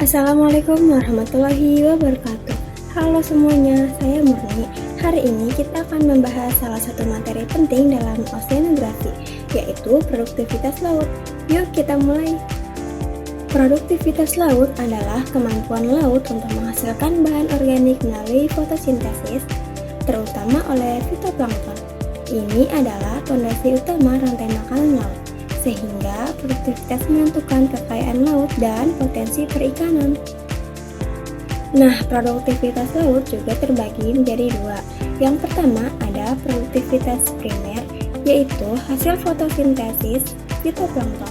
Assalamualaikum warahmatullahi wabarakatuh. Halo semuanya, saya Murni. Hari ini kita akan membahas salah satu materi penting dalam oceanografi, yaitu produktivitas laut. Yuk kita mulai. Produktivitas laut adalah kemampuan laut untuk menghasilkan bahan organik melalui fotosintesis, terutama oleh fitoplankton. Ini adalah fondasi utama rantai makanan laut, sehingga produktivitas menentukan kekayaan laut dan potensi perikanan. Nah, produktivitas laut juga terbagi menjadi dua. Yang pertama ada produktivitas primer, yaitu hasil fotosintesis fitoplankton.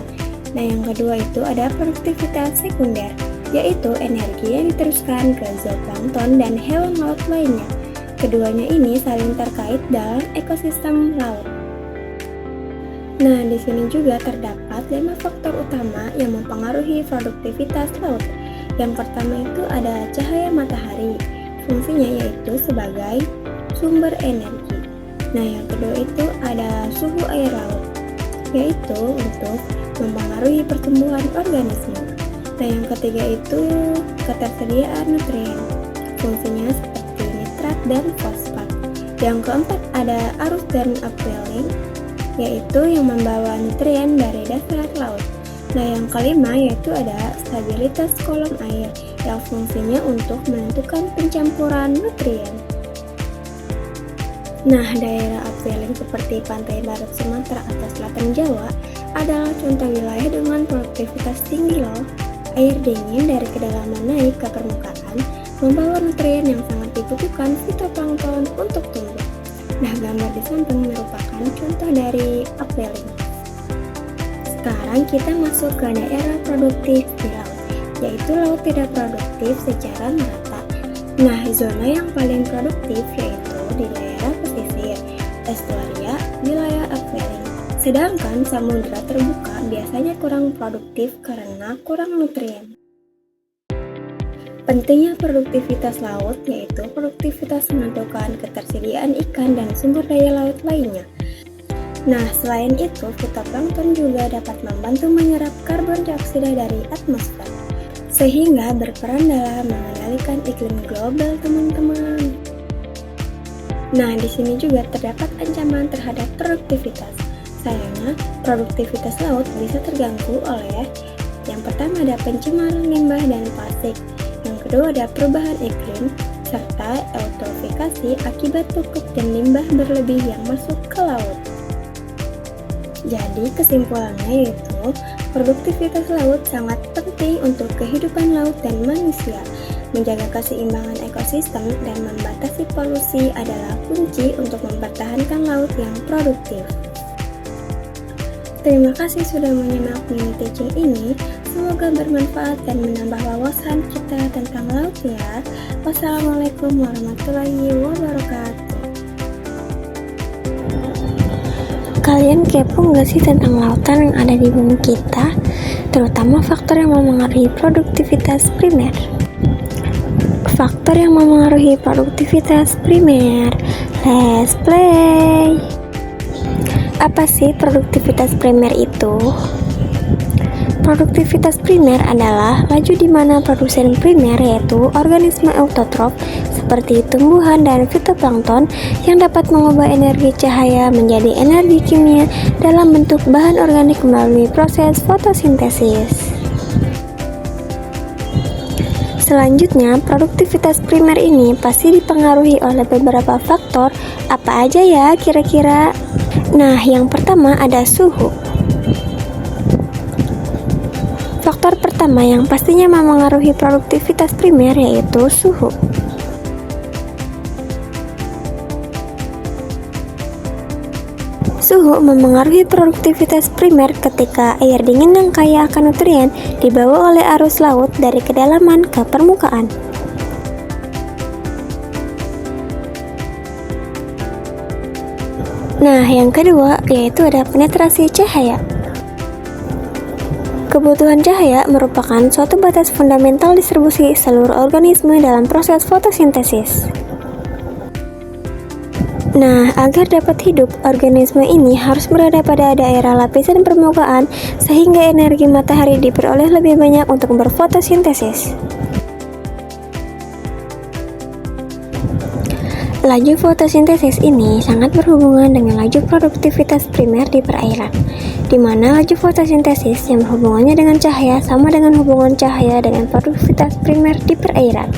Nah, yang kedua itu ada produktivitas sekunder, yaitu energi yang diteruskan ke zooplankton dan hewan laut lainnya. Keduanya ini saling terkait dalam ekosistem laut. Nah, di sini juga terdapat 5 faktor utama yang mempengaruhi produktivitas laut. Yang pertama itu ada cahaya matahari. Fungsinya yaitu sebagai sumber energi. Nah, yang kedua itu ada suhu air laut, yaitu untuk mempengaruhi pertumbuhan organisme. Nah, yang ketiga itu ketersediaan nutrien. Fungsinya seperti nitrat dan fosfat. Yang keempat ada arus dan upwelling, yaitu yang membawa nutrien dari dasar laut. Nah, yang kelima yaitu ada stabilitas kolom air yang fungsinya untuk menentukan pencampuran nutrien. Nah, daerah upwelling seperti pantai barat Sumatera atau selatan Jawa adalah contoh wilayah dengan produktivitas tinggi loh. Air dingin dari kedalaman naik ke permukaan membawa nutrien yang sangat dibutuhkan fitoplankton untuk tumbuh. Nah, gambar di samping merupakan contoh dari upwelling. Sekarang kita masuk ke daerah produktif di laut, yaitu laut tidak produktif secara merata. Nah, zona yang paling produktif yaitu di daerah pesisir, estuaria, wilayah upwelling. Sedangkan samudra terbuka biasanya kurang produktif karena kurang nutrien. Pentingnya produktivitas laut yaitu produktivitas menentukan ketersediaan ikan dan sumber daya laut lainnya. Nah, selain itu, fitoplankton juga dapat membantu menyerap karbon dioksida dari atmosfer, sehingga berperan dalam mengendalikan iklim global, teman-teman. Nah, di sini juga terdapat ancaman terhadap produktivitas. Sayangnya, produktivitas laut bisa terganggu oleh yang pertama ada pencemaran limbah dan plastik. Yang kedua ada perubahan iklim, serta eutrofikasi akibat pupuk dan limbah berlebih yang masuk ke laut. Jadi kesimpulannya yaitu, produktivitas laut sangat penting untuk kehidupan laut dan manusia. Menjaga keseimbangan ekosistem dan membatasi polusi adalah kunci untuk mempertahankan laut yang produktif. Terima kasih sudah menyimak mini teaching ini. Semoga bermanfaat dan menambah wawasan kita tentang laut ya. Wassalamualaikum warahmatullahi wabarakatuh. Kalian kepo nggak sih tentang lautan yang ada di bumi kita? Terutama faktor yang memengaruhi produktivitas primer. Faktor yang memengaruhi produktivitas primer. Let's play! Apa sih produktivitas primer itu? Produktivitas primer adalah laju di mana produsen primer yaitu organisme autotrof seperti tumbuhan dan fitoplankton yang dapat mengubah energi cahaya menjadi energi kimia dalam bentuk bahan organik melalui proses fotosintesis. Selanjutnya, produktivitas primer ini pasti dipengaruhi oleh beberapa faktor. Apa aja ya kira-kira? Nah, yang pertama ada suhu. Faktor pertama yang pastinya memengaruhi produktivitas primer yaitu suhu. Suhu memengaruhi produktivitas primer ketika air dingin yang kaya akan nutrien dibawa oleh arus laut dari kedalaman ke permukaan. Nah, yang kedua yaitu ada penetrasi cahaya. Kebutuhan cahaya merupakan suatu batas fundamental distribusi seluruh organisme dalam proses fotosintesis. Nah, agar dapat hidup, organisme ini harus berada pada daerah lapisan permukaan sehingga energi matahari diperoleh lebih banyak untuk berfotosintesis. Laju fotosintesis ini sangat berhubungan dengan laju produktivitas primer di perairan, di mana laju fotosintesis yang berhubungannya dengan cahaya sama dengan hubungan cahaya dengan produktivitas primer di perairan.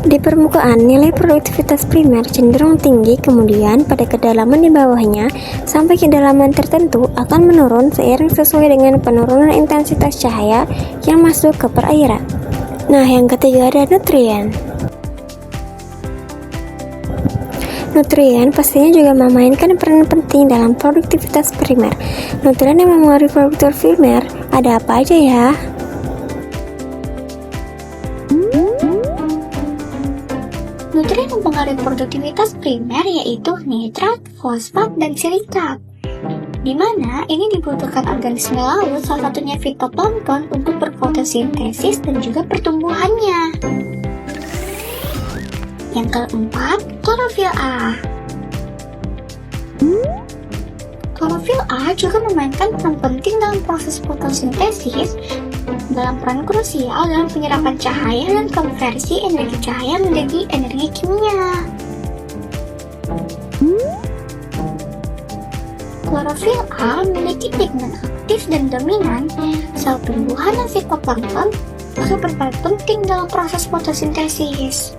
Di permukaan, nilai produktivitas primer cenderung tinggi, kemudian pada kedalaman di bawahnya sampai kedalaman tertentu akan menurun seiring sesuai dengan penurunan intensitas cahaya yang masuk ke perairan. Nah, yang ketiga ada nutrien. Nutrien pastinya juga memainkan peran penting dalam produktivitas primer. Nutrien yang mempengaruhi produktivitas primer ada apa aja ya? Nutrien mempengaruhi produktivitas primer yaitu nitrat, fosfat, dan silikat, di mana ini dibutuhkan organisme laut, salah satunya fitoplankton, untuk berfotosintesis dan juga pertumbuhannya. Yang keempat, klorofil A. Klorofil A juga memainkan peran penting dalam proses fotosintesis, dalam peran krusial dalam penyerapan cahaya dan konversi energi cahaya menjadi energi kimia. Klorofil A memiliki pigmen aktif dan dominan. Sel tumbuhan dan fitoplankton juga berperan penting dalam proses fotosintesis.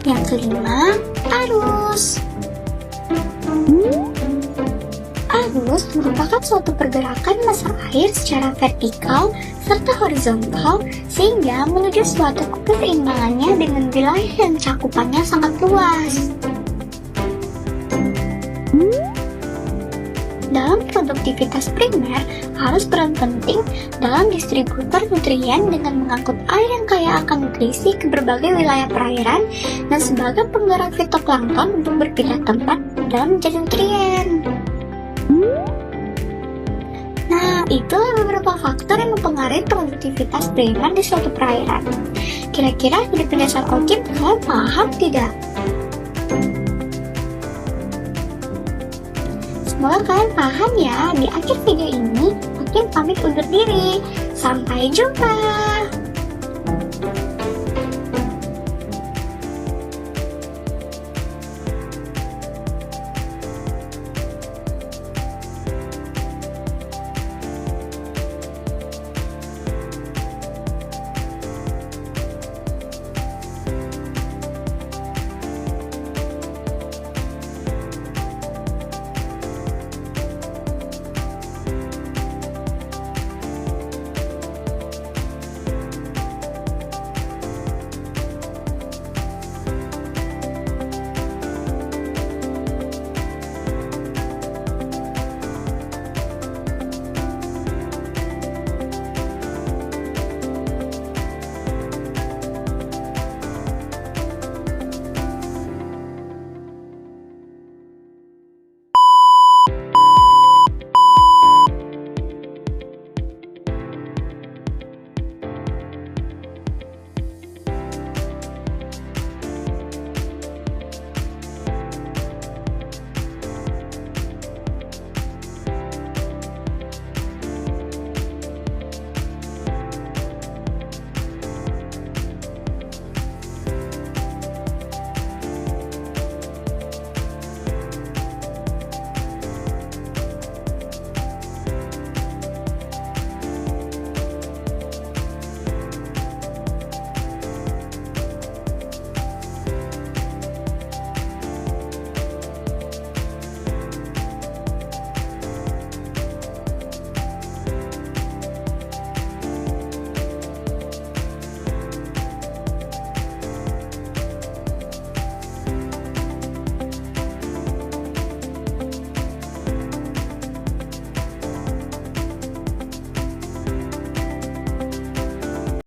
Yang kelima, arus. Arus merupakan suatu pergerakan massa air secara vertikal serta horizontal sehingga menuju suatu keseimbangannya dengan wilayah yang cakupannya sangat luas. Dalam produktivitas primer, arus berperan penting dalam distributor nutrien dengan mengangkut air yang kaya akan nutrisi ke berbagai wilayah perairan dan sebagai penggerak fitoplankton untuk berpindah tempat dalam mencari nutrien. Nah, itulah beberapa faktor yang mempengaruhi produktivitas primer di suatu perairan. Kira-kira dari penjelasan Okim kalian paham tidak? Semoga kalian paham ya. Di akhir video ini, Okim pamit undur diri. Sampai jumpa.